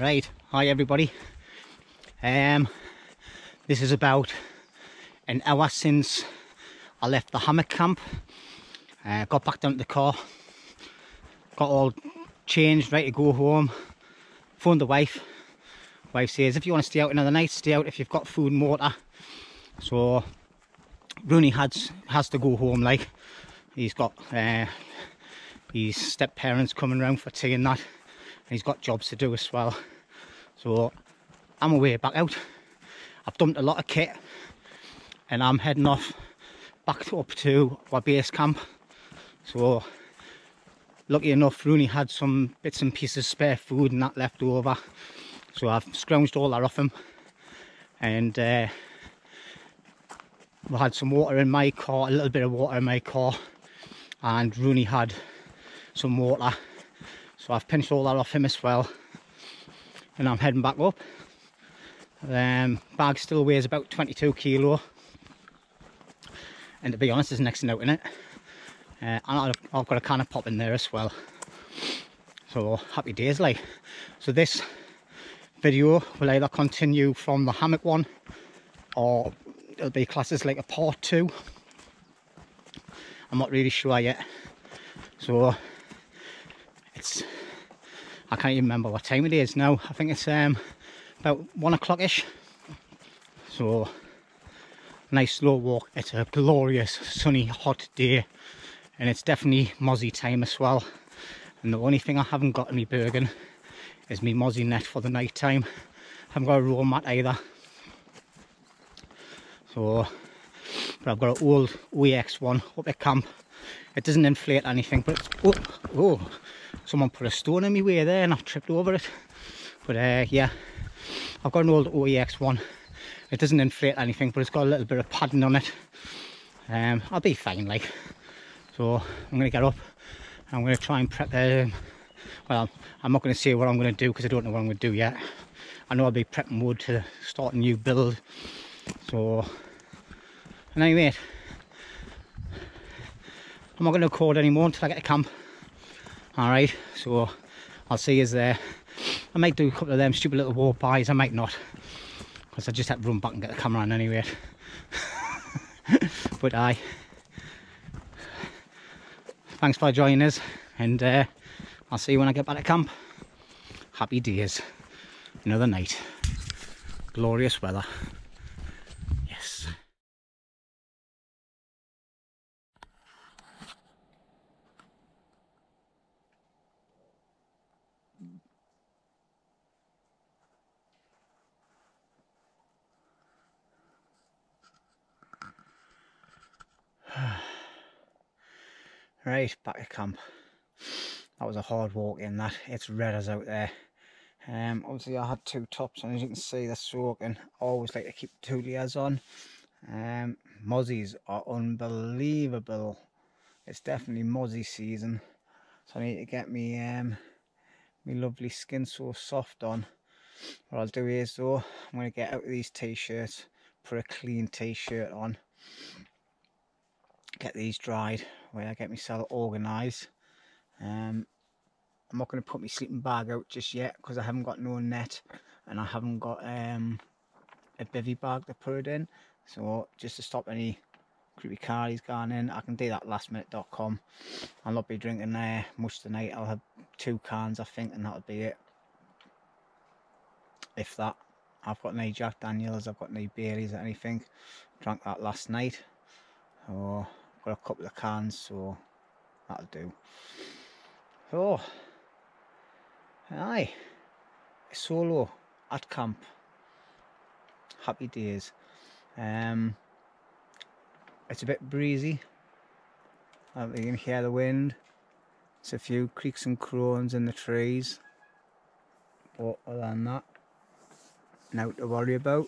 Right, hi everybody. This is about an hour since I left the hammock camp. Got back down to the car, got all changed, ready to go home. Phoned the wife. Wife says if you want to stay out another night, stay out if you've got food and water. So Roney has to go home. Like, he's got his step parents coming round for tea and that, and he's got jobs to do as well. So I'm away back out. I've dumped a lot of kit and I'm heading off back up to our base camp. So lucky enough, Roney had some bits and pieces spare food and that left over, so I've scrounged all that off him. And we had some water in my car, a little bit of water in my car, and Roney had some water, so I've pinched all that off him as well. And I'm heading back up. Bag still weighs about 22 kilo, and to be honest, there's next to nothing in it. And I've got a can of pop in there as well. So happy days, like. So this video will either continue from the hammock one, or it'll be classed as like a part 2. I'm not really sure yet. So it's, I can't even remember what time it is now. I think it's about 1 o'clock-ish. So nice slow walk. It's a glorious sunny hot day, and it's definitely mozzie time as well. And the only thing I haven't got in my Bergen is my mozzie net for the night time. I haven't got a roll mat either. So, but I've got an old OEX one up at camp. It doesn't inflate anything, but it's, oh, someone put a stone in my way there and I've tripped over it. But yeah, I've got an old OEX one. It doesn't inflate anything, but it's got a little bit of padding on it. I'll be fine, like. So I'm going to get up and I'm going to try and prep. Well, I'm not going to say what I'm going to do because I don't know what I'm going to do yet. I know I'll be prepping wood to start a new build. So, and anyway, I'm not going to record anymore until I get to camp. Alright, so I'll see you there. I might do a couple of them stupid little walk bys, I might not, because I just had to run back and get the camera on anyway. But aye, thanks for joining us, and I'll see you when I get back to camp. Happy days. Another night. Glorious weather. Yes. Right, back at camp. That was a hard walk in that. It's red as out there. Obviously I had 2 tops, and as you can see they're soaking. I always like to keep 2 layers on. Mozzies are unbelievable. It's definitely mozzie season. So I need to get me my lovely Skin So Soft on. What I'll do is though, I'm going to get out of these t-shirts, put a clean t-shirt on, get these dried, where I get myself organised. I'm not going to put my sleeping bag out just yet because I haven't got no net, and I haven't got a bivvy bag to put it in. So just to stop any creepy cardies going in, I can do that lastminute.com. I'll not be drinking much tonight. I'll have 2 cans I think, and that'll be it, if that. I've got no Jack Daniels, I've got no Baileys or anything. Drank that last night, so I've got a couple of cans, so that'll do. So aye, solo at camp. Happy days. It's a bit breezy. You can hear the wind. It's a few creaks and croons in the trees, but other than that, nothing to worry about.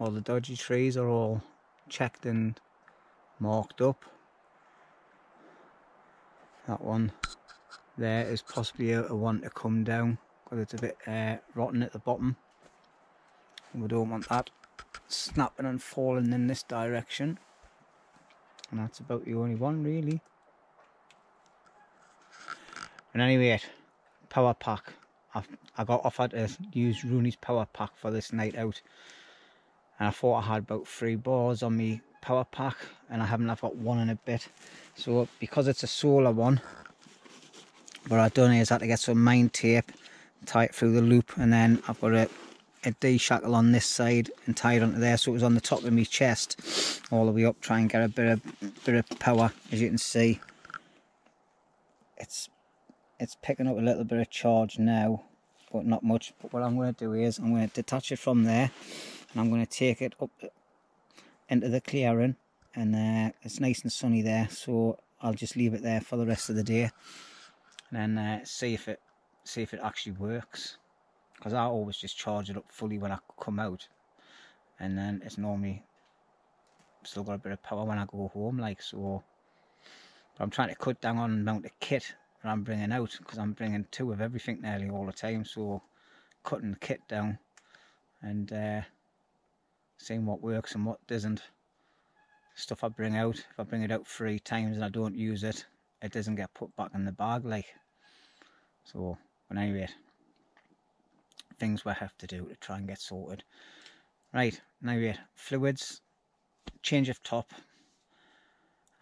All the dodgy trees are all checked and marked up. That one there is possibly a one to come down because it's a bit rotten at the bottom. We don't want that snapping and falling in this direction. And that's about the only one really. And anyway, power pack. I got offered to use Roney's power pack for this night out, and I thought I had about 3 bars on me power pack, and I haven't. I've got 1 and a bit. So because it's a solar one, what I've done is I had to get some mind tape, tie it through the loop, and then I've got a D-shackle on this side and tie it onto there, so it was on the top of my chest all the way up, try and get a bit of power. As you can see, it's picking up a little bit of charge now, but not much. But what I'm going to do is I'm going to detach it from there, and I'm going to take it up into the clearing, and it's nice and sunny there, so I'll just leave it there for the rest of the day, and then see if it actually works, because I always just charge it up fully when I come out, and then it's normally still got a bit of power when I go home, like so. But I'm trying to cut down on the amount of kit that I'm bringing out, because I'm bringing 2 of everything nearly all the time, so cutting the kit down and seeing what works and what doesn't. Stuff I bring out, if I bring it out 3 times and I don't use it, it doesn't get put back in the bag, like. So, but anyway, things we have to do to try and get sorted. Right, now fluids, change of top,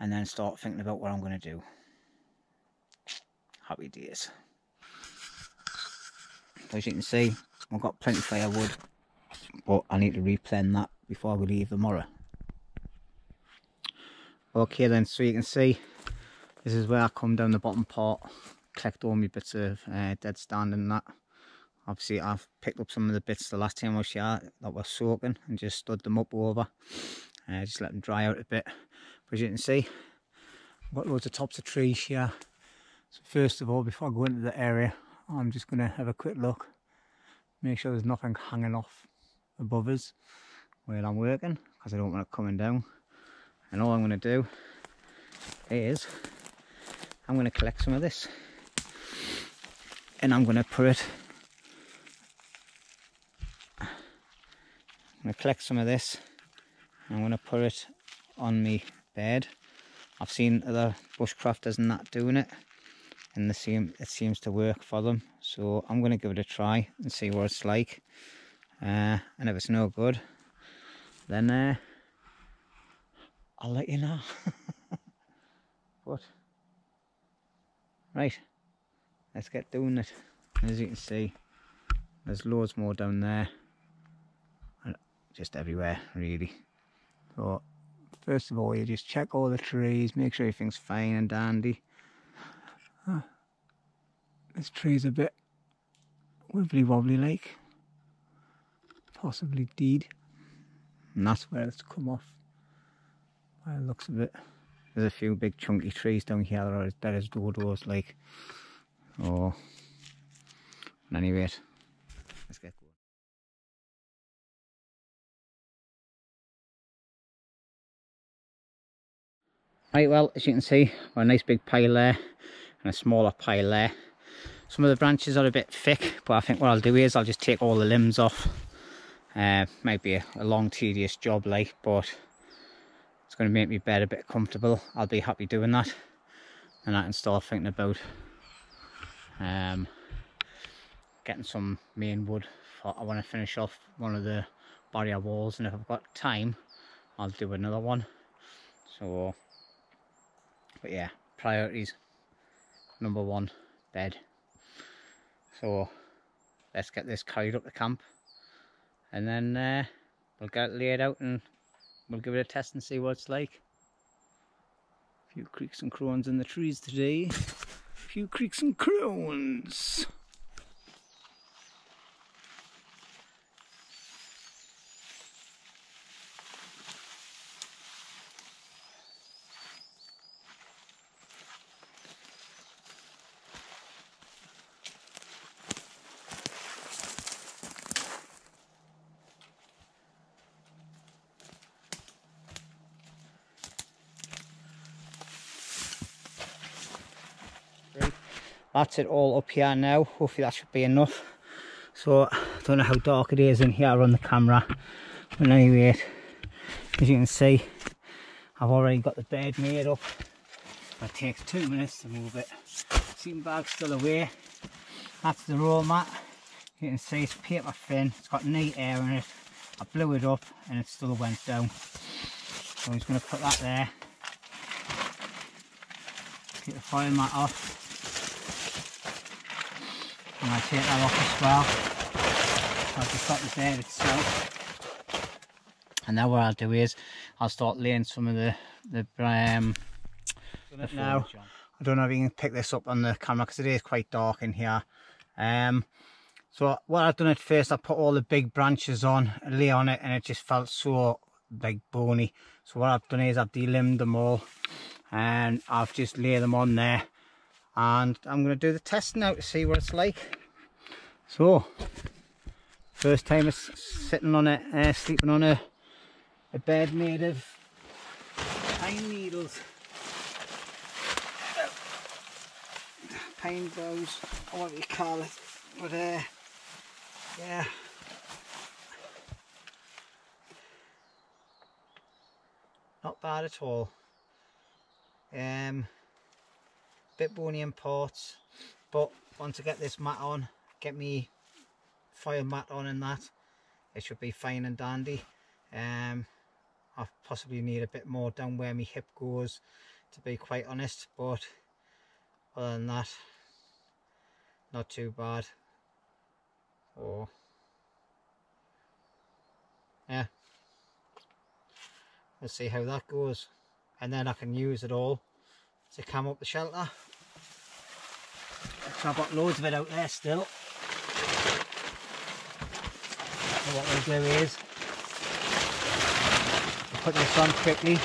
and then start thinking about what I'm going to do. Happy days. As you can see, I've got plenty of firewood, but I need to replan that before we leave tomorrow. Okay then, so you can see, this is where I come down the bottom part, collect all my bits of dead stand and that. Obviously I've picked up some of the bits the last time I was here that were soaking and just stood them up over. Just let them dry out a bit. But as you can see, I've got loads of tops of trees here. So first of all, before I go into the area, I'm just going to have a quick look, make sure there's nothing hanging off above us where I'm working, because I don't want it coming down. And all I'm going to do is I'm going to collect some of this, and I'm going to put it, collect some of this, and I'm going to put it on my bed. I've seen other bushcrafters and that doing it, and it seems to work for them, so I'm going to give it a try and see what it's like, and if it's no good, then I'll let you know. But right, let's get doing it. As you can see, there's loads more down there, and just everywhere really. So first of all, you just check all the trees, make sure everything's fine and dandy. This tree's a bit wibbly wobbly like, possibly deed, and that's where it's come off by the looks of it. There's a few big chunky trees down here that are as dead as dodos like. Oh, anyway, let's get going. Right, well, as you can see, got a nice big pile there and a smaller pile there. Some of the branches are a bit thick, but I think what I'll do is I'll just take all the limbs off. Might be a long, tedious job like, but it's going to make my bed a bit comfortable. I'll be happy doing that, and I can start thinking about getting some main wood. I want to finish off one of the barrier walls, and if I've got time, I'll do another one. So, but yeah, priorities. Number 1, bed. So let's get this carried up to camp, and then we'll get it laid out and we'll give it a test and see what it's like. A few creaks and crones in the trees today. A few creaks and crones. That's it all up here now. Hopefully that should be enough. So I don't know how dark it is in here on the camera, but anyway, as you can see, I've already got the bed made up. It takes 2 minutes to move it. sleeping bag's still away. That's the roll mat. You can see it's paper thin, it's got neat air in it. I blew it up and it still went down. So I'm just going to put that there. Take the foil mat off. And I take that off as well. I've just got the bed itself. And now what I'll do is I'll start laying some of the now. I don't know if you can pick this up on the camera because it is quite dark in here. So what I've done at first, I put all the big branches on, lay on it, and it just felt so like bony. So what I've done is I've delimbed them all and I've just laid them on there, and I'm going to do the test now to see what it's like. So first time it's sitting on it, sleeping on a bed made of pine needles, pine boughs, or what do you call it, but yeah, not bad at all. Bit bony in parts, but once I get this mat on, get me foil mat on and that, it should be fine and dandy. I possibly need a bit more down where my hip goes, to be quite honest, but other than that, not too bad. Oh yeah, let's see how that goes, and then I can use it all to cam up the shelter. So I've got loads of it out there still. So what we'll do is we'll put this on quickly.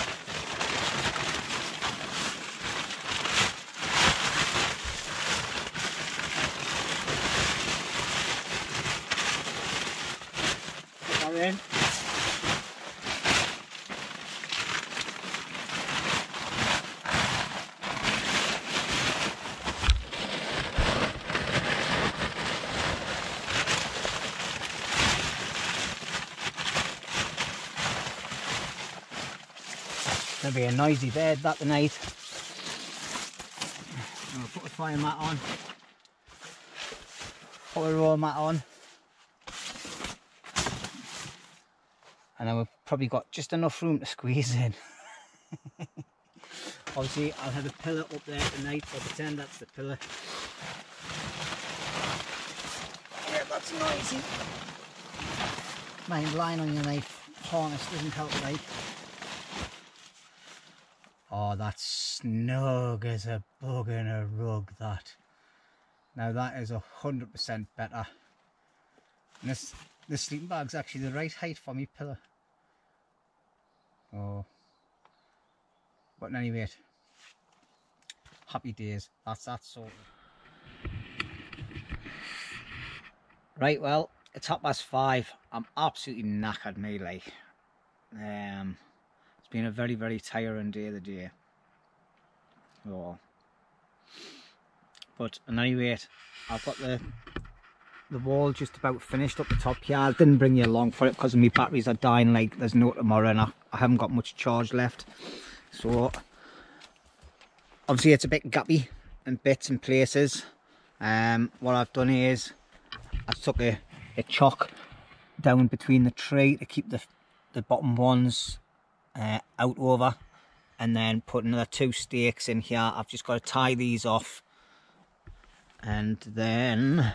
Put that in. Gonna be a noisy bed that tonight. I'll put the fire mat on, put the roll mat on, and then we've probably got just enough room to squeeze in. Obviously I'll have a pillow up there tonight, I'll pretend that's the pillow. Yeah, that's noisy. Mind lying on your knife harness doesn't help, right? Oh, that's snug as a bug in a rug, that. Now that is 100% better. And this sleeping bag's actually the right height for me pillow. Oh. But anyway, happy days. That's that sorted. Right, well, it's 5:30. I'm absolutely knackered, me, like. It's been a very, very tiring day of the day. Oh. But at any rate, I've got the wall just about finished up the top here. I didn't bring you along for it because my batteries are dying like there's no tomorrow, and I haven't got much charge left. So obviously it's a bit gappy in bits and places. What I've done is I took a chock down between the tree to keep the bottom ones out over, and then put another 2 stakes in here. I've just got to tie these off and then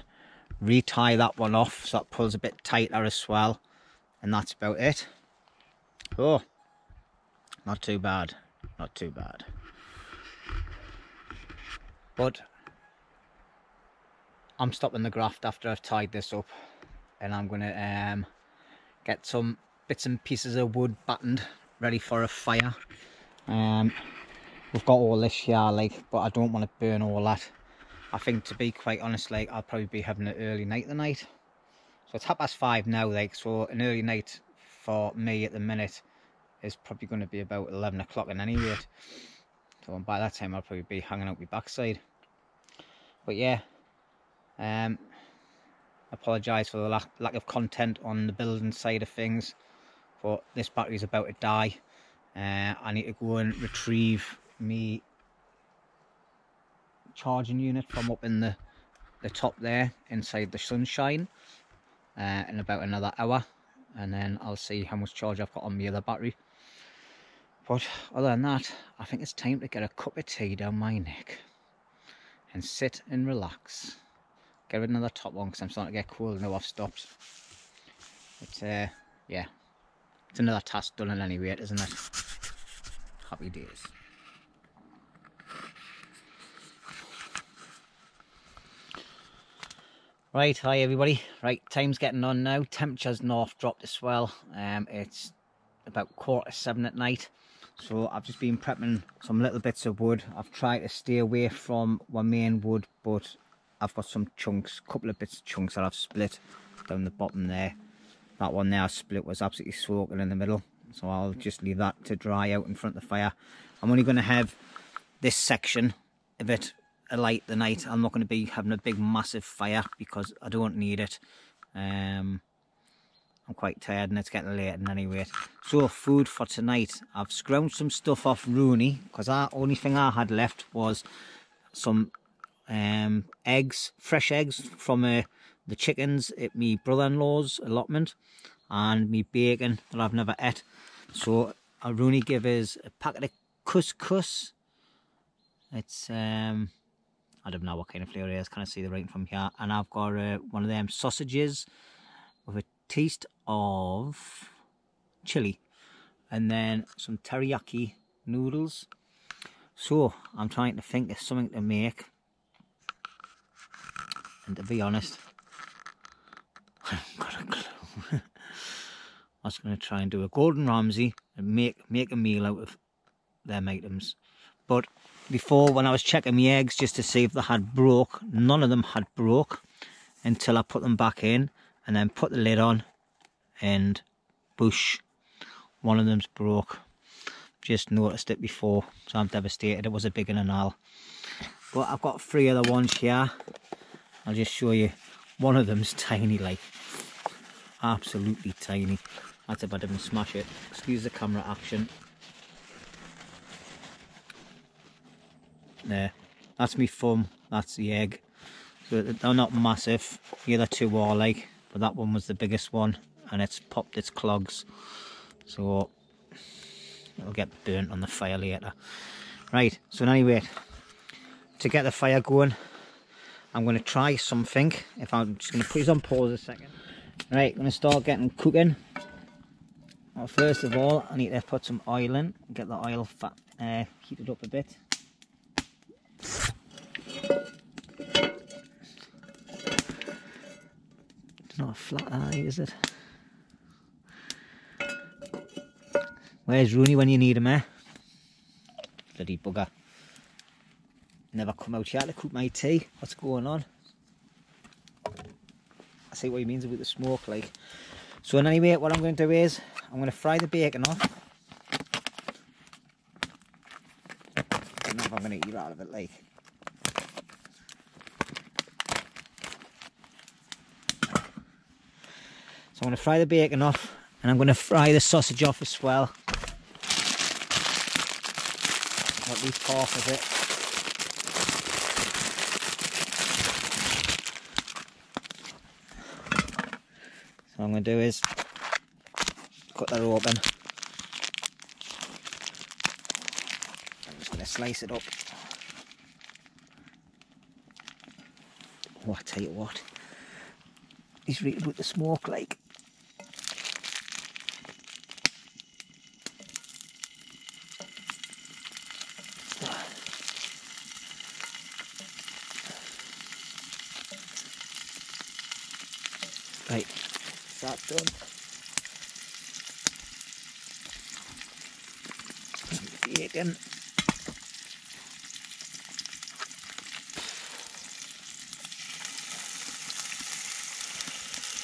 retie that one off so that pulls a bit tighter as well, and that's about it. Oh, not too bad, not too bad. But I'm stopping the graft after I've tied this up, and I'm going to get some bits and pieces of wood battened ready for a fire. We've got all this here, like, but I don't want to burn all that. I think, to be quite honest, like, I'll probably be having an early night tonight. So it's 5:30 now, like, so an early night for me at the minute is probably going to be about 11 o'clock in any rate. So by that time I'll probably be hanging out my backside. But yeah, apologise for the lack of content on the building side of things, but this battery's about to die. I need to go and retrieve me charging unit from up in the top there inside the sunshine in about another hour, and then I'll see how much charge I've got on the other battery. But other than that, I think it's time to get a cup of tea down my neck and sit and relax. Get another top on because I'm starting to get cold now I've stopped. But yeah, it's another task done at any rate, isn't it? Happy days. Right, hi everybody. Right, time's getting on now. Temperature's north dropped as well. It's about 6:45 at night. So I've just been prepping some little bits of wood. I've tried to stay away from my main wood, but I've got some chunks, couple of bits of chunks that I've split down the bottom there. That one there I split was absolutely soaking in the middle. So I'll just leave that to dry out in front of the fire. I'm only going to have this section of it alight the night. I'm not going to be having a big massive fire because I don't need it. I'm quite tired and it's getting late and anyway. So food for tonight, I've scrounged some stuff off Roney because the only thing I had left was some eggs, fresh eggs from the chickens at my brother-in-law's allotment, and me bacon that I've never ate. So Roney gave us a packet of couscous. It's I don't know what kind of flavour it is, can't see the writing from here. And I've got one of them sausages with a taste of chili, and then some teriyaki noodles. So I'm trying to think of something to make, and to be honest, I haven't got a clue. I was going to try and do a Gordon Ramsay and make a meal out of them items. But before, when I was checking my eggs just to see if they had broke, none of them had broke until I put them back in and then put the lid on, and bush, one of them's broke. Just noticed it before, so I'm devastated. It was a big one and all. But I've got 3 other ones here. I'll just show you. One of them's tiny, like absolutely tiny. That's if I didn't smash it. Excuse the camera action. There, that's me thumb, that's the egg. So they're not massive. The other 2 are like, but that one was the biggest one, and it's popped its clogs. So it'll get burnt on the fire later. Right, so anyway, to get the fire going, I'm going to try something. If I'm just going to put this on pause a second. Right, I'm going to start getting cooking. Well, first of all, I need to put some oil in, get the oil heated up a bit. It's not a flat eye, is it? Where's Roney when you need him, eh? Bloody bugger. Never come out here to cook my tea. What's going on? I see what he means about the smoke, like. So anyway, what I'm going to do is, I'm going to fry the bacon off. I don't know if I'm going to eat out of it, like. So I'm going to fry the bacon off, and I'm going to fry the sausage off as well. At least half of it. So what I'm going to do is cut that open. I'm just going to slice it up. Oh, I tell you what, he's really with the smoke, like. Right, that's done. Bacon.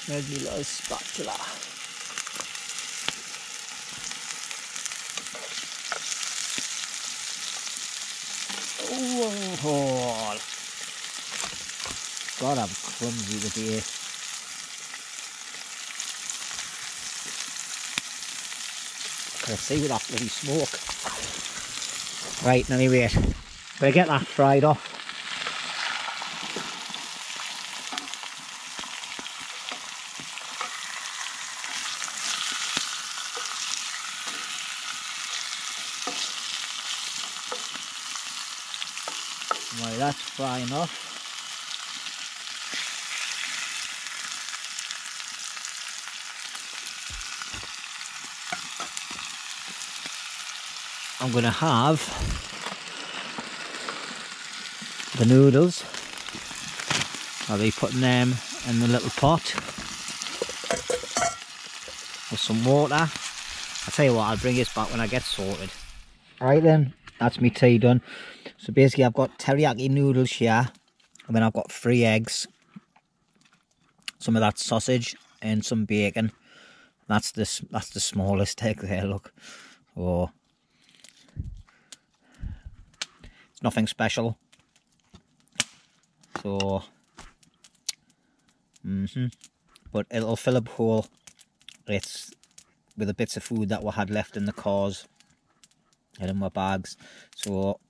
There's my little spatula. Oh, God, I'm clumsy today. Can I see with that bloody smoke? Right, anyway, gotta get that fried off. Right, that's frying off. I'm going to have the noodles. I'll be putting them in the little pot with some water. I'll tell you what, I'll bring this back when I get sorted. Alright then, that's me tea done. So basically I've got teriyaki noodles here, and then I've got 3 eggs, some of that sausage and some bacon. That's the smallest egg there, look. So it's nothing special. So but it'll fill up whole. It's with the bits of food that we had left in the cars and in my bags. So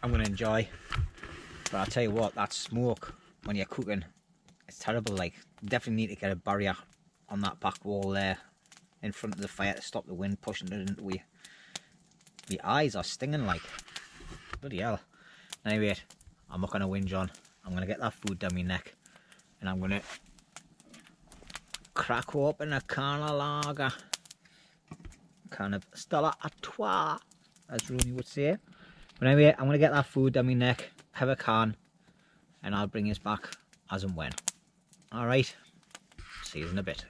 I'm gonna enjoy. But I'll tell you what, that smoke when you're cooking, it's terrible. Like, definitely need to get a barrier on that back wall there in front of the fire to stop the wind pushing it into you. The eyes are stinging like bloody hell. Anyway, I'm not gonna whinge on. I'm gonna get that food down my neck, and I'm gonna crack open a can of lager, kind of Stella Artois, as Roney would say. But anyway, I'm gonna get that food down my neck, have a can, and I'll bring this back as and when. Alright, see you in a bit.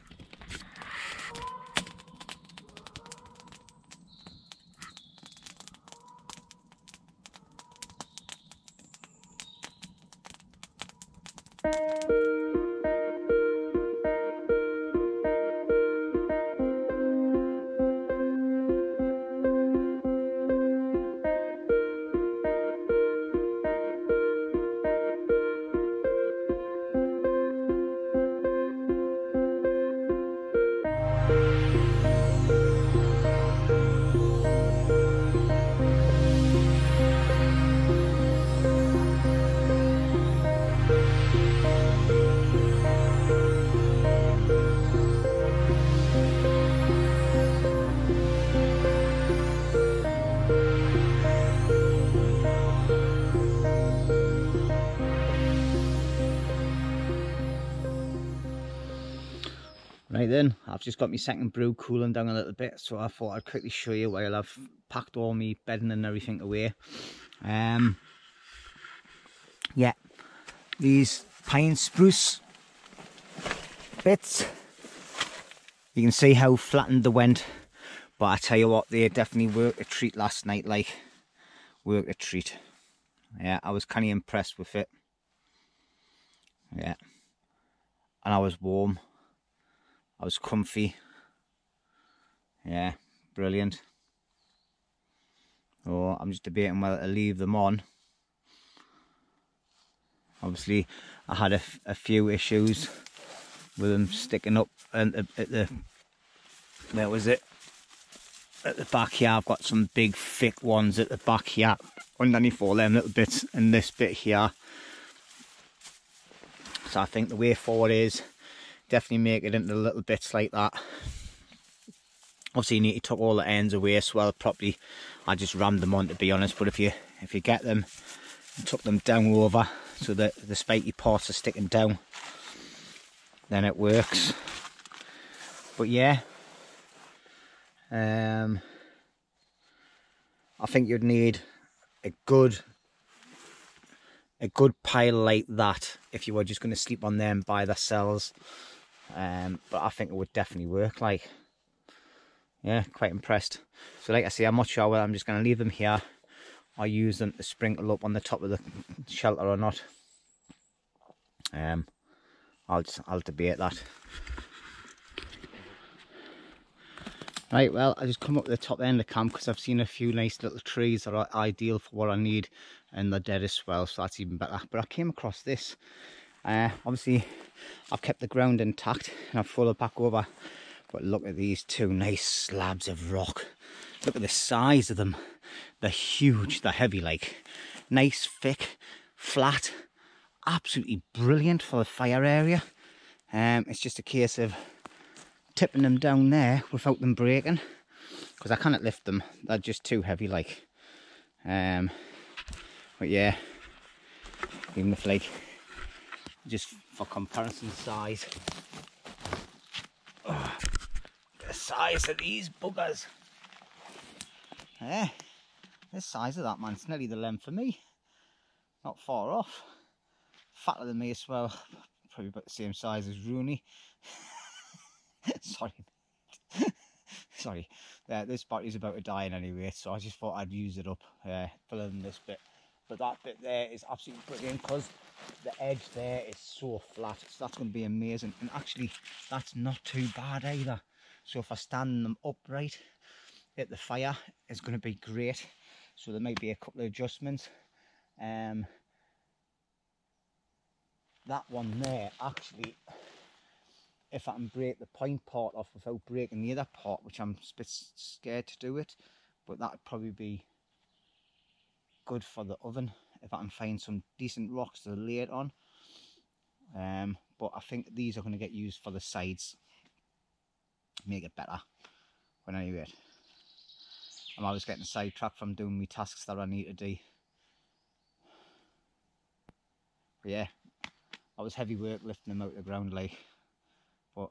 Right then, I've just got my second brew cooling down a little bit, so I thought I'd quickly show you while I've packed all my bedding and everything away. Yeah, these pine spruce bits, you can see how flattened they went, but I tell you what, they definitely worked a treat last night, like, worked a treat. Yeah, I was kind of impressed with it. Yeah, and I was warm. I was comfy. Yeah, brilliant. Oh, I'm just debating whether to leave them on. Obviously, I had a few issues with them sticking up at the where was it? At the back here. I've got some big thick ones at the back here, underneath all them little bits, and this bit here. So I think the way forward is definitely make it into little bits like that. Obviously you need to tuck all the ends away as well properly. I just rammed them on, to be honest, but if you get them and tuck them down over so that the spiky parts are sticking down, then it works. But yeah, I think you'd need a good pile like that if you were just going to sleep on them by themselves. But I think it would definitely work. Like, yeah, quite impressed. So like I say, I'm not sure whether I'm just going to leave them here or use them to sprinkle up on the top of the shelter or not. I'll debate that. Right, well, I just come up to the top end of the camp because I've seen a few nice little trees that are ideal for what I need, and they're dead as well, so that's even better. But I came across this. Obviously I've kept the ground intact and I've folded back over, but look at these two nice slabs of rock. Look at the size of them. They're huge, they're heavy, like, nice, thick, flat, absolutely brilliant for the fire area. It's just a case of tipping them down there without them breaking, because I cannot lift them, they're just too heavy, like. But yeah, even if like, just for comparison size, the size of these buggers. Yeah, this size of that, man, it's nearly the length for me. Not far off. Fatter than me as well. Probably about the same size as Roney. Sorry. Sorry. This battery's about to die in anyway, so I just thought I'd use it up, filling this bit. But that bit there is absolutely brilliant because the edge there is so flat. So that's going to be amazing. And actually, that's not too bad either. So if I stand them upright at the fire, it's going to be great. So there might be a couple of adjustments. That one there, actually, if I can break the point part off without breaking the other part, which I'm a bit scared to do it, but that would probably be good for the oven if I can find some decent rocks to lay it on. But I think these are going to get used for the sides, make it better. But anyway, I'm always getting sidetracked from doing my tasks that I need to do. But yeah, that was heavy work lifting them out of the ground, like, but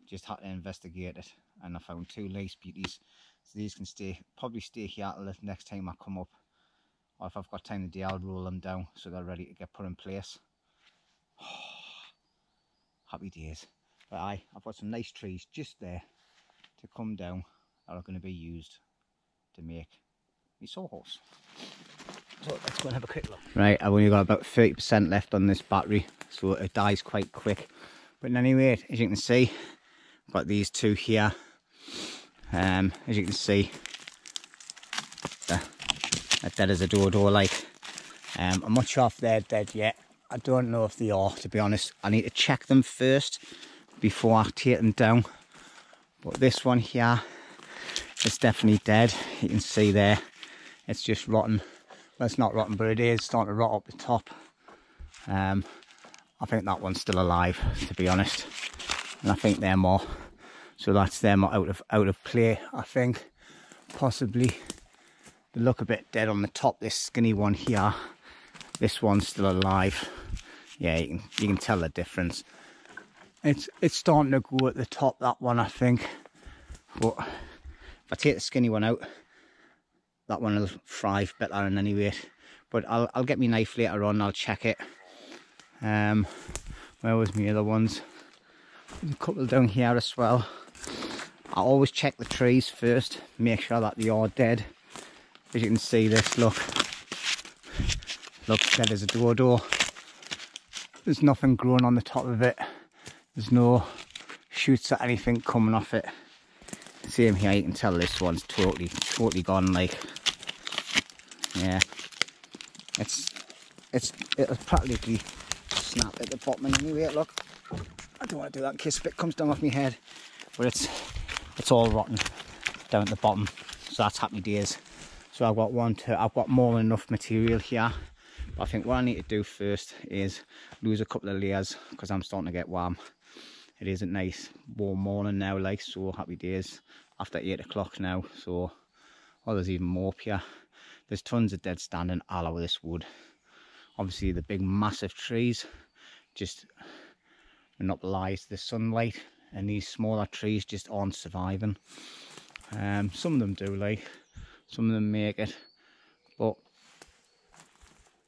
just had to investigate it, and I found two nice beauties. So these can probably stay here till the next time I come up, or if I've got time today, I'll roll them down so they're ready to get put in place. Happy days. But I've got some nice trees just there to come down that are going to be used to make my sawhorse. So let's go and have a quick look. Right, I've only got about 30% left on this battery, so it dies quite quick. But anyway, as you can see, I've got these two here. As you can see, they're dead as a dodo, like. I'm not sure if they're dead yet. I don't know if they are, to be honest. I need to check them first before I take them down. But this one here is definitely dead. You can see there, it's just rotten. Well, it's not rotten, but it is starting to rot up the top. I think that one's still alive, to be honest. And I think they're more. So that's them out of play, I think. Possibly. They look a bit dead on the top, this skinny one here. This one's still alive. Yeah, you can tell the difference. It's starting to go at the top, that one, I think. But if I take the skinny one out, that one will thrive better in any way. But I'll get my knife later on, I'll check it. Where was my other ones? There's a couple down here as well. I always check the trees first, make sure that they are dead. As you can see, this looks dead as a dodo. There's nothing growing on the top of it. There's no shoots or anything coming off it. Same here, you can tell this one's totally gone, like. Yeah, it'll practically snap at the bottom anyway. Look, I don't want to do that in case a bit comes down off my head, but it's all rotten down at the bottom. So that's happy days. So I've got more than enough material here. But I think what I need to do first is lose a couple of layers because I'm starting to get warm. It is a nice warm morning now, like, so happy days after 8 o'clock now. So, oh, there's even more up here. There's tons of dead standing all over this wood. Obviously the big massive trees just monopolise the sunlight, and these smaller trees just aren't surviving. Some of them do, like, some of them make it, but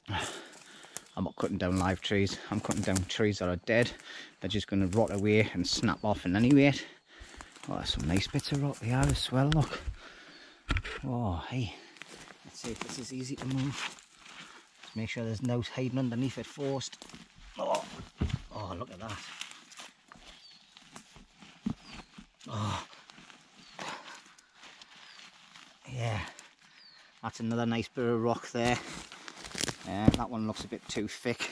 I'm not cutting down live trees. I'm cutting down trees that are dead. They're just going to rot away and snap off in any rate. Oh, there's some nice bits of rock here as well, look. Oh, hey. Let's see if this is easy to move. Just make sure there's no hiding underneath it first. Oh, look at that. Oh. Yeah. That's another nice bit of rock there. That one looks a bit too thick.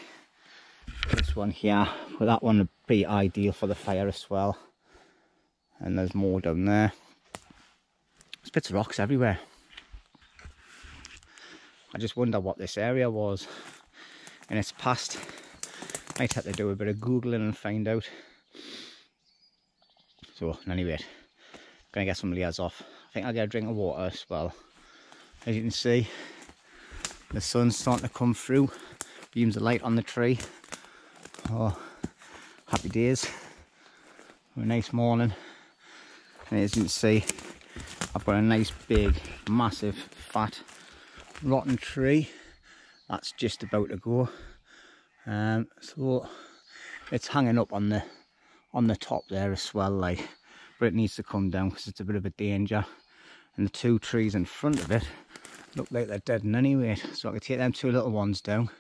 This one here, but that one would be ideal for the fire as well. And there's more down there. There's bits of rocks everywhere. I just wonder what this area was in its past. Might have to do a bit of googling and find out. So anyway, gonna get some layers off. I think I'll get a drink of water as well. As you can see, The sun's starting to come through, beams of light on the tree. Oh, happy days. A nice morning. And as you can see, I've got a nice big massive fat rotten tree that's just about to go. So it's hanging up on the top there as well, like, but it needs to come down because it's a bit of a danger. And the two trees in front of it look like they're dead in any weight, so I could take them two little ones down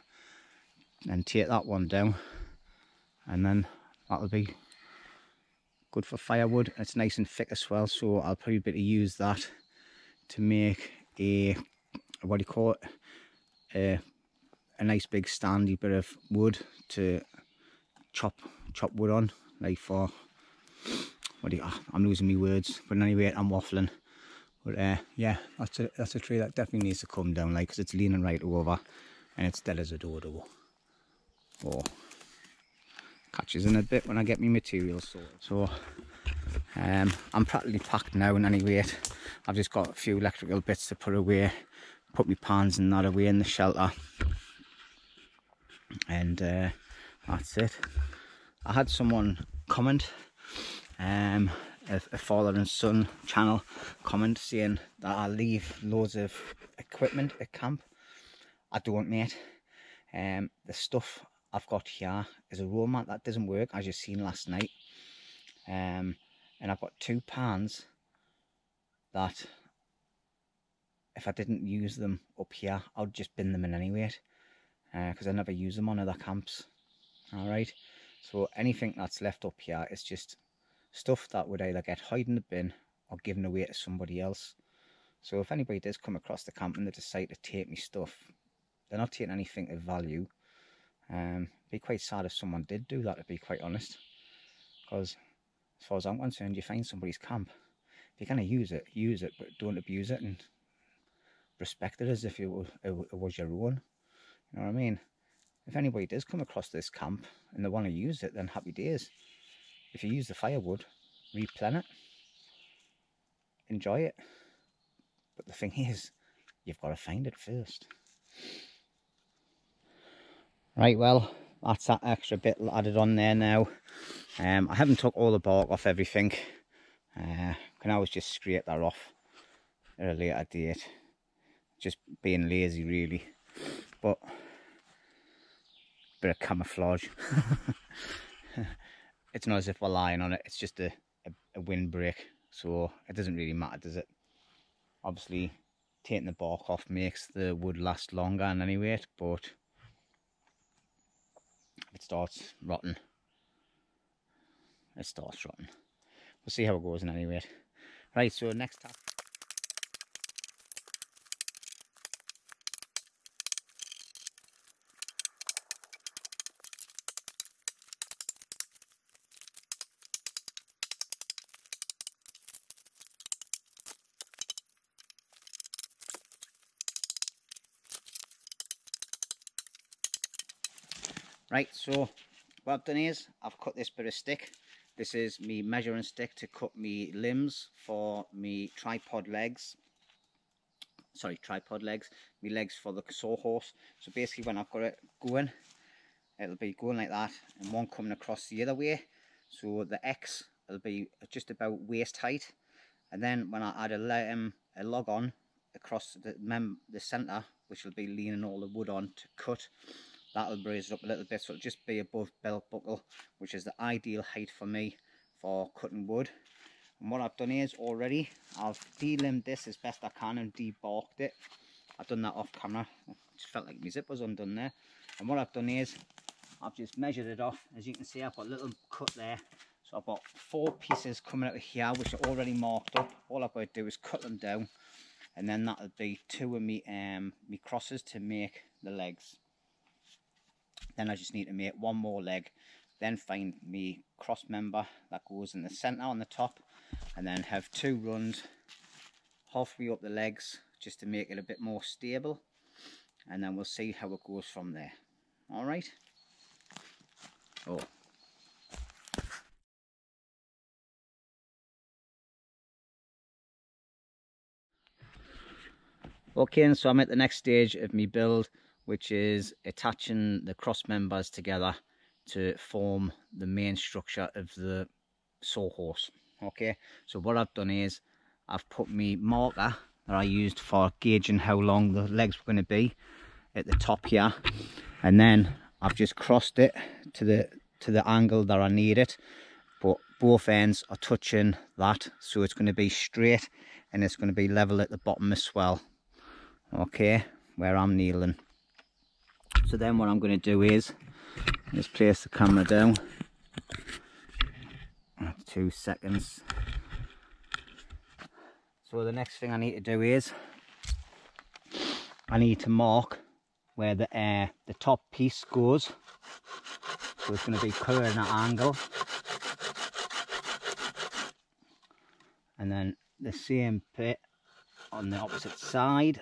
and take that one down, and then that'll be good for firewood. It's nice and thick as well, so I'll probably be able to use that to make a, what do you call it, a nice big standy bit of wood to chop wood on, like for, I'm losing my words, but anyway, I'm waffling. But yeah, that's a tree that definitely needs to come down, like, because it's leaning right over and it's dead as a dodo. Oh, catches in a bit when I get my materials sorted. So I'm practically packed now, and anyway, I've just got a few electrical bits to put away, put my pans and that away in the shelter, and that's it. I had someone comment, a father and son channel comment, saying that I leave loads of equipment at camp. I don't, mate. The stuff I've got here is a roll mat that doesn't work, as you've seen last night. And I've got two pans that, if I didn't use them up here, I would just bin them in anyway, because I never use them on other camps. Alright, so anything that's left up here is just stuff that would either get hid in the bin or given away to somebody else. So if anybody does come across the camp and they decide to take me stuff, they're not taking anything of value. Be quite sad if someone did do that, to be quite honest, because as far as I'm concerned, you find somebody's camp, if you're going to use it, but don't abuse it, and respect it as if it was your own. You know what I mean? If anybody does come across this camp and they want to use it, then happy days. If you use the firewood, replan it, enjoy it. But the thing is, you've got to find it first. Right, well, that's that extra bit added on there now. I haven't took all the bark off everything. Can always just scrape that off at a later date. Just being lazy, really. But bit of camouflage. It's not as if we're lying on it, it's just a windbreak, so it doesn't really matter, does it? Obviously, taking the bark off makes the wood last longer in any way, but if it starts rotting, it starts rotting. We'll see how it goes in any way. Right, so next task. Right, so what I've done is I've cut this bit of stick. This is me measuring stick to cut me limbs for me tripod legs. Sorry, tripod legs. Me legs for the sawhorse. So basically, when I've got it going, it'll be going like that, and one coming across the other way. So the X will be just about waist height, and then when I add a log on across the centre, which will be leaning all the wood on to cut, that'll raise it up a little bit, so it'll just be above belt buckle, which is the ideal height for me for cutting wood. And what I've done is already, I've de-limbed this as best I can and debarked it. I've done that off camera. I just felt like my zip was undone there. And what I've done is, I've just measured it off. As you can see, I've got a little cut there. So I've got 4 pieces coming out of here, which are already marked up. All I've got to do is cut them down, and then that'll be 2 of me crosses to make the legs. Then I just need to make 1 more leg, then find me cross member that goes in the centre on the top, and then have 2 runs halfway up the legs just to make it a bit more stable, and then we'll see how it goes from there. Alright? Oh. Okay, and so I'm at the next stage of my build, which is attaching the cross members together to form the main structure of the sawhorse. Okay, so what I've done is I've put my marker that I used for gauging how long the legs were going to be at the top here, and then I've just crossed it to the angle that I need it, but both ends are touching that, so it's going to be straight and it's going to be level at the bottom as well. Okay, where I'm kneeling. So then what I'm going to do is just place the camera down. 2 seconds. So the next thing I need to do is I need to mark where the top piece goes. So it's going to be cut at an angle, and then the same bit on the opposite side.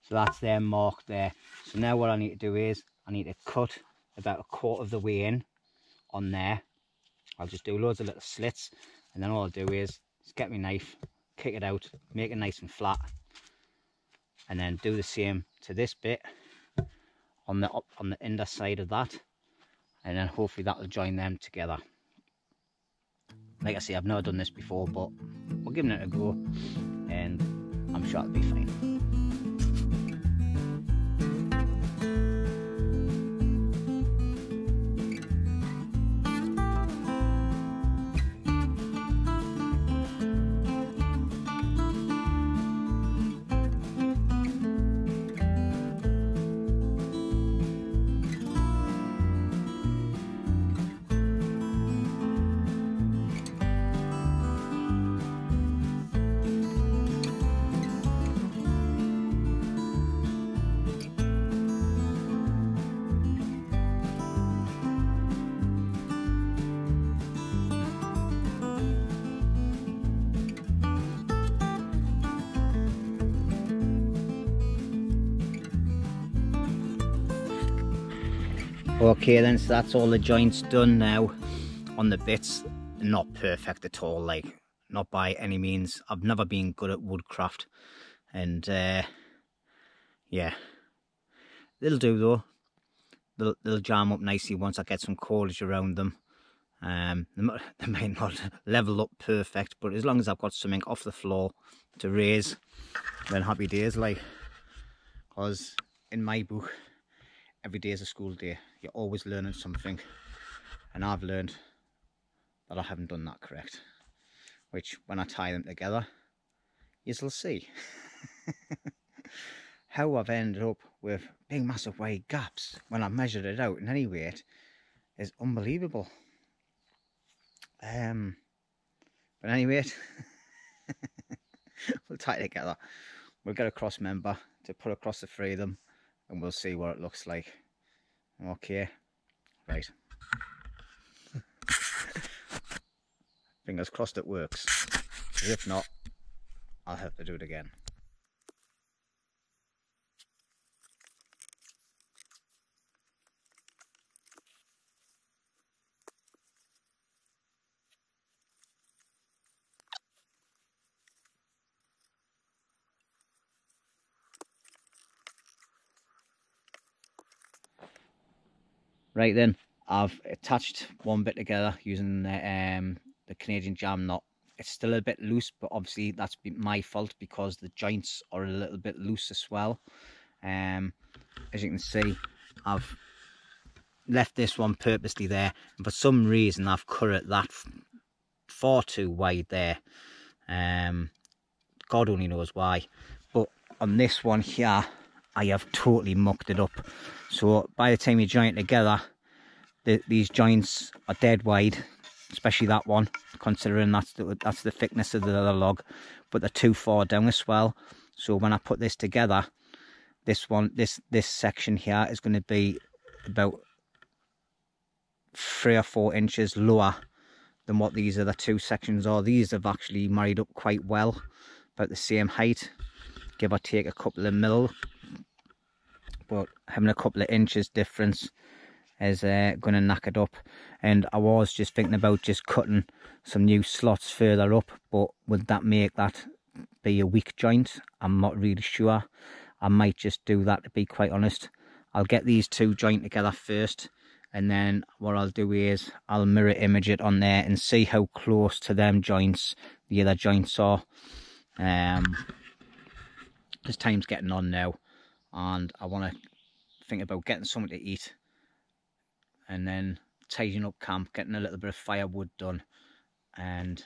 So that's their mark there. So now what I need to do is I need to cut about 1/4 of the way in on there. I'll just do loads of little slits, and then all I'll do is just get my knife, kick it out, make it nice and flat, and then do the same to this bit on the underside of that, and then hopefully that'll join them together. Like I say, I've never done this before, but we're giving it a go, and I'm sure it'll be fine. Okay then, so that's all the joints done now on the bits. Not perfect at all, like, not by any means. I've never been good at woodcraft, and yeah, they'll do though. They'll jam up nicely once I get some cordage around them. They might not level up perfect, but as long as I've got something off the floor to raise, then happy days, like. Because in my book, every day is a school day. You're always learning something, and I've learned that I haven't done that correct, which when I tie them together, you'll see how I've ended up with big massive wide gaps when I measured it out in any weight is unbelievable. But anyway, we'll tie it together. We'll get a cross member to put across the three of them, and we'll see what it looks like. Okay, right. Fingers crossed it works. If not, I'll have to do it again. Right then, I've attached one bit together using the Canadian jam knot. It's still a bit loose, but obviously that's been my fault because the joints are a little bit loose as well. As you can see, I've left this one purposely there, and for some reason I've cut it that far too wide there. God only knows why, but on this one here I have totally mucked it up. So by the time you join it together, these joints are dead wide, especially that one, considering that's the thickness of the other log, but they're too far down as well. So when I put this together, this section here is going to be about 3 or 4 inches lower than what these other two sections are. These have actually married up quite well, about the same height, give or take a couple of mil, but having a couple of inches difference is going to knock it up. and I was just thinking about just cutting some new slots further up, but would that make that be a weak joint? I'm not really sure. I might just do that, to be quite honest. I'll get these two joined together first, and then what I'll do is I'll mirror image it on there and see how close to them joints the other joints are. This time's getting on now, and I want to think about getting something to eat, and then tidying up camp, getting a little bit of firewood done, and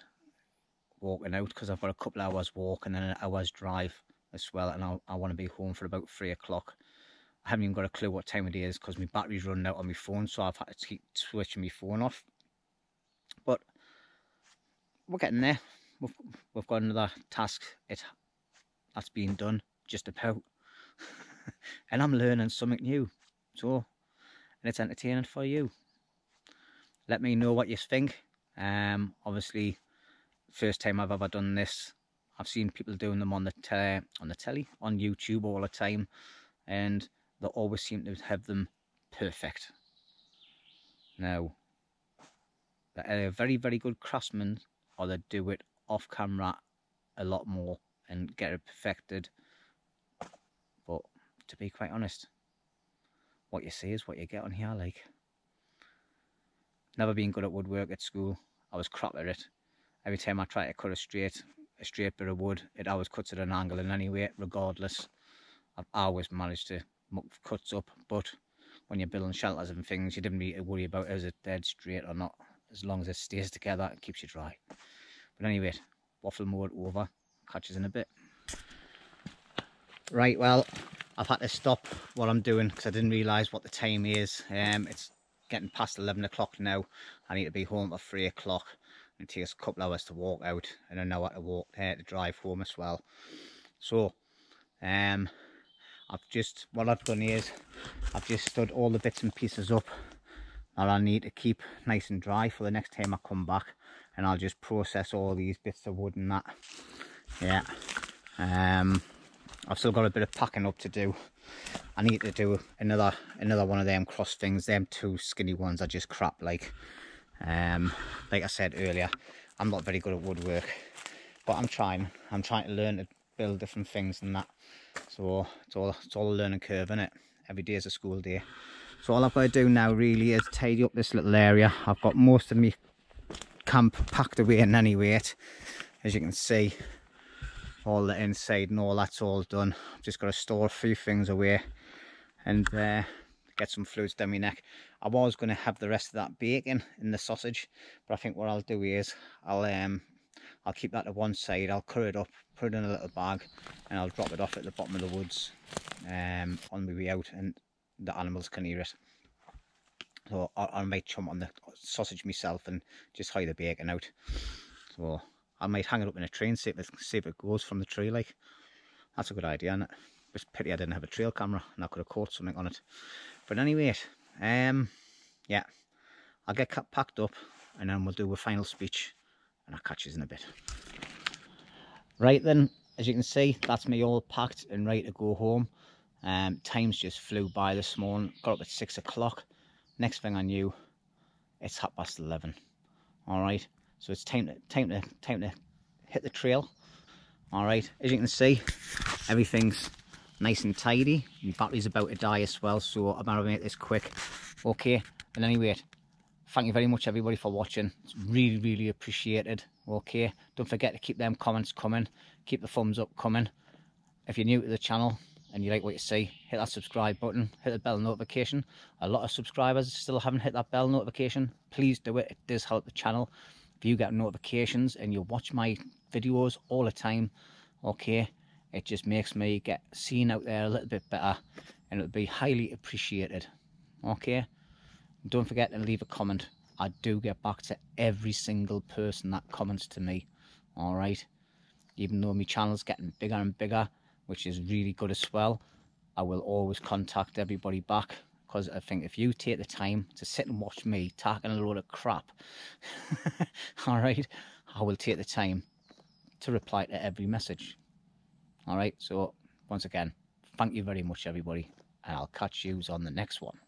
walking out, because I've got a couple hours walk and then an hour's drive as well, and I want to be home for about 3 o'clock. I haven't even got a clue what time it is because my battery's running out on my phone, so I've had to keep switching my phone off. But we're getting there. We've got another task that's being done, just about. And I'm learning something new, so, and it's entertaining for you. Let me know what you think. Obviously, first time I've ever done this. I've seen people doing them on the telly, on YouTube all the time, and they always seem to have them perfect. Now, they're very, very good craftsmen, or they do it off camera a lot more and get it perfected. But to be quite honest, what you see is what you get on here. Like, never been good at woodwork at school. I was crap at it. Every time I try to cut a straight bit of wood, it always cuts at an angle in any way, regardless. I've always managed to muck cuts up, but when you're building shelters and things, you didn't need to worry about is it dead straight or not. As long as it stays together, it keeps you dry. But anyway, waffle mode over. Catch us in a bit. Right, well, I've had to stop what I'm doing because I didn't realise what the time is. It's getting past 11 o'clock now. I need to be home at 3 o'clock. It takes a couple hours to walk out and an hour to walk to drive home as well. So what I've done is I've just stood all the bits and pieces up that I need to keep nice and dry for the next time I come back, and I'll just process all these bits of wood and that. Yeah, I've still got a bit of packing up to do. I need to do another one of them cross things. Them two skinny ones are just crap. Like I said earlier, I'm not very good at woodwork, but I'm trying to learn to build different things and that. So it's all a learning curve, isn't it? Every day is a school day. So all I've got to do now really is tidy up this little area. I've got most of my camp packed away in any weight, as you can see. All the inside and all that's all done. I've just got to store a few things away and get some fluids down my neck. I was going to have the rest of that bacon in the sausage, but I think what I'll do is I'll keep that to one side. I'll cut it up, put it in a little bag, and I'll drop it off at the bottom of the woods on my way out, and the animals can eat it. So I might chomp on the sausage myself and just hide the bacon out. So I might hang it up in a tree and see if it goes from the tree. Like, that's a good idea, isn't it? It's a pity I didn't have a trail camera and I could have caught something on it. But anyway, yeah, I'll get packed up and then we'll do a final speech and I'll catch you in a bit. Right then, as you can see, that's me all packed and ready to go home. Times just flew by this morning. Got up at 6 o'clock. Next thing I knew, it's 11:30. All right, so it's time to hit the trail. All right, as you can see, everything's nice and tidy. My battery's about to die as well, so I'm gonna make this quick. Okay, and anyway, thank you very much everybody for watching. It's really, really appreciated. Okay, don't forget to keep them comments coming, keep the thumbs up coming. If you're new to the channel and you like what you see, hit that subscribe button, hit the bell notification. A lot of subscribers still haven't hit that bell notification. Please do it. It does help the channel. If you get notifications and you watch my videos all the time, okay, it just makes me get seen out there a little bit better, and it would be highly appreciated. Okay, don't forget to leave a comment. I do get back to every single person that comments to me. All right, even though my channel's getting bigger and bigger, which is really good as well, I will always contact everybody back, because I think if you take the time to sit and watch me talking a load of crap, all right, I will take the time to reply to every message. All right, so once again, thank you very much everybody, and I'll catch you on the next one.